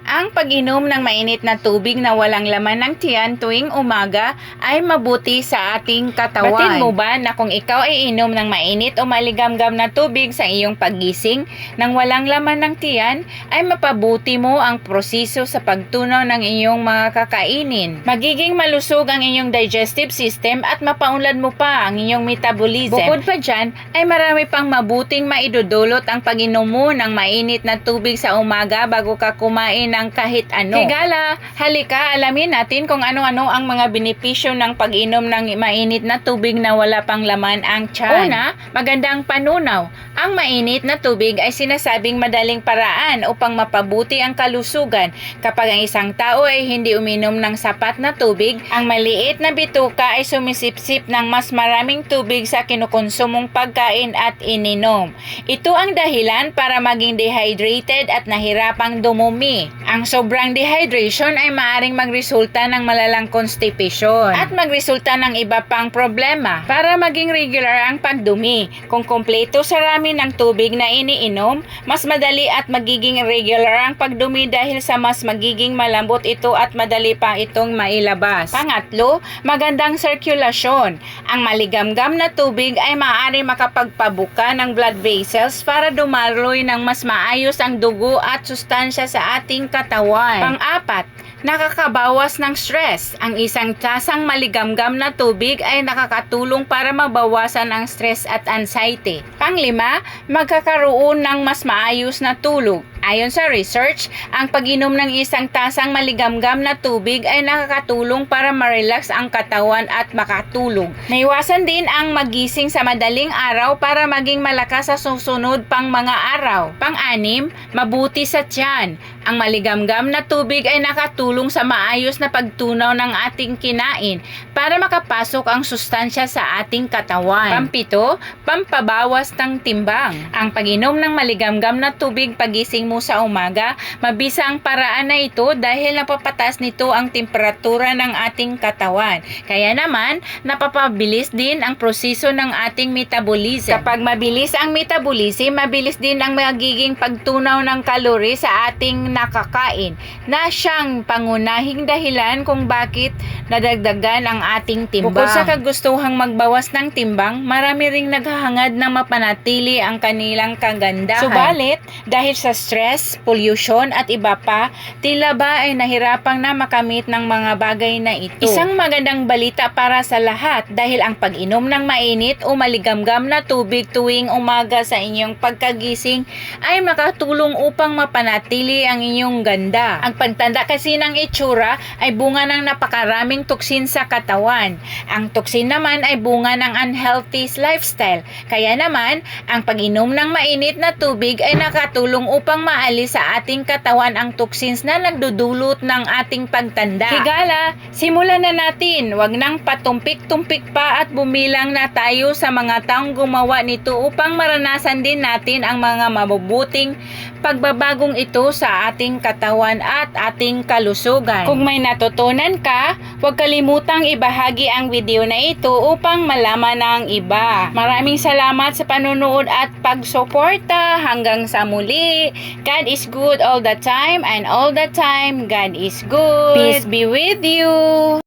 Ang pag-inom ng mainit na tubig na walang laman ng tiyan tuwing umaga ay mabuti sa ating katawan. Batid mo ba na kung ikaw ay inom ng mainit o maligamgam na tubig sa iyong paggising nang walang laman ng tiyan, ay mapabuti mo ang proseso sa pagtunaw ng iyong mga kakainin. Magiging malusog ang iyong digestive system at mapaunlad mo pa ang iyong metabolism. Bukod pa dyan, ay marami pang mabuting maidudulot ang pag-inom mo ng mainit na tubig sa umaga bago ka kumain ng kahit ano. Higala, halika alamin natin kung ano-ano ang mga benepisyo ng pag-inom ng mainit na tubig na wala pang laman ang tiyan. Una, magandang panunaw. Ang mainit na tubig ay sinasabing madaling paraan upang mapabuti ang kalusugan. Kapag ang isang tao ay hindi uminom ng sapat na tubig, ang maliit na bituka ay sumisipsip ng mas maraming tubig sa kinukonsumong pagkain at ininom. Ito ang dahilan para maging dehydrated at nahirapang dumumi. Ang sobrang dehydration ay maaaring magresulta ng malalang constipation at magresulta ng iba pang problema. Para maging regular ang pagdumi, kung kompleto sa rami ng tubig na iniinom, mas madali at magiging regular ang pagdumi dahil sa mas magiging malambot ito at madali pa itong mailabas. Pangatlo, magandang sirkulasyon. Ang maligamgam na tubig ay maaari makapagpabuka ng blood vessels para dumaloy ng mas maayos ang dugo at sustansya sa ating katawan. Pang-apat, nakakabawas ng stress. Ang isang tasang maligamgam na tubig ay nakakatulong para mabawasan ang stress at anxiety. Pang-lima, magkakaroon ng mas maayos na tulog. Ayon sa research, ang pag-inom ng isang tasang maligamgam na tubig ay nakakatulong para ma-relax ang katawan at makatulog. Naiwasan din ang magising sa madaling araw para maging malakas sa susunod pang mga araw. Pang-anim, mabuti sa tiyan. Ang maligamgam na tubig ay nakatulong sa maayos na pagtunaw ng ating kinain para makapasok ang sustansya sa ating katawan. Pampito, pampabawas ng timbang. Ang pag-inom ng maligamgam na tubig pagising mo sa umaga, mabisa ang paraan na ito dahil napapataas nito ang temperatura ng ating katawan. Kaya naman, napapabilis din ang proseso ng ating metabolism. Kapag mabilis ang metabolism, mabilis din ang magiging pagtunaw ng calorie sa ating nakakain, na siyang pangunahing dahilan kung bakit nadagdagan ang ating timbang. Bukod sa kagustuhang magbawas ng timbang, marami ring naghahangad na mapanatili ang kanilang kagandahan. Subalit, dahil sa stress, pollution at iba pa, tila ba ay nahirapang na makamit ng mga bagay na ito. Isang magandang balita para sa lahat dahil ang pag-inom ng mainit o maligamgam na tubig tuwing umaga sa inyong pagkagising ay makatulong upang mapanatili ang inyong ganda. Ang pagtanda kasi ng itsura ay bunga ng napakaraming toksin sa katawan. Ang toksin naman ay bunga ng unhealthy lifestyle. Kaya naman, ang pag-inom ng mainit na tubig ay nakatulong upang maalis sa ating katawan ang toxins na nagdudulot ng ating pagtanda. Higala, simulan na natin. Huwag nang patumpik-tumpik pa at bumilang na tayo sa mga taong gumawa nito upang maranasan din natin ang mga mabubuting pagbabagong ito sa ating katawan at ating kalusugan. Kung may natutunan ka, huwag kalimutang ibahagi ang video na ito upang malaman ng iba. Maraming salamat sa panonood at pagsuporta. Hanggang sa muli. God is good all the time and all the time God is good. Peace be with you.